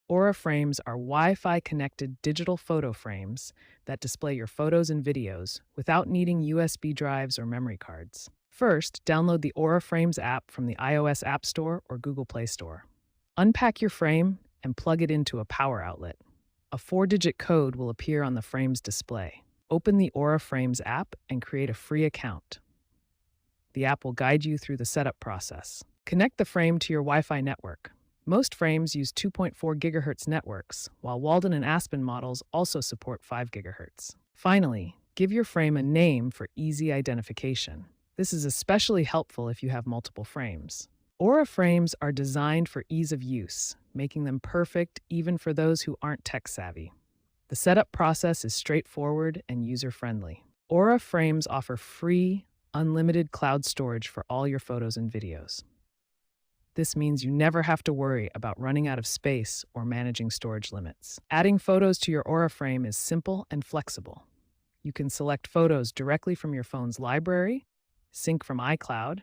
Aura frames are Wi-Fi connected digital photo frames that display your photos and videos without needing USB drives or memory cards. First, download the Aura Frames app from the iOS App Store or Google Play Store. Unpack your frame and plug it into a power outlet. A 4-digit code will appear on the frame's display. Open the Aura Frames app and create a free account. The app will guide you through the setup process. Connect the frame to your Wi-Fi network. Most frames use 2.4 GHz networks, while Walden and Aspen models also support 5 GHz. Finally, give your frame a name for easy identification. This is especially helpful if you have multiple frames. Aura frames are designed for ease of use, making them perfect even for those who aren't tech-savvy. The setup process is straightforward and user-friendly. Aura frames offer free, unlimited cloud storage for all your photos and videos. This means you never have to worry about running out of space or managing storage limits. Adding photos to your Aura frame is simple and flexible. You can select photos directly from your phone's library, sync from iCloud,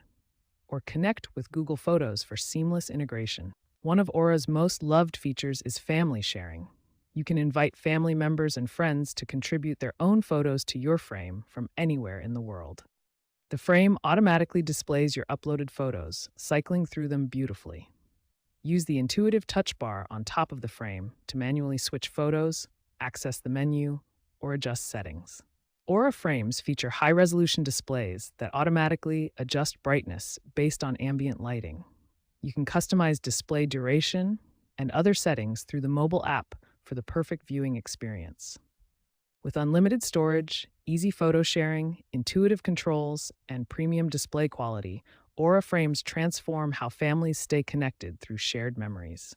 or connect with Google Photos for seamless integration. One of Aura's most loved features is family sharing. You can invite family members and friends to contribute their own photos to your frame from anywhere in the world. The frame automatically displays your uploaded photos, cycling through them beautifully. Use the intuitive touch bar on top of the frame to manually switch photos, access the menu, or adjust settings. Aura frames feature high-resolution displays that automatically adjust brightness based on ambient lighting. You can customize display duration and other settings through the mobile app for the perfect viewing experience. With unlimited storage, easy photo sharing, intuitive controls, and premium display quality, Aura frames transform how families stay connected through shared memories.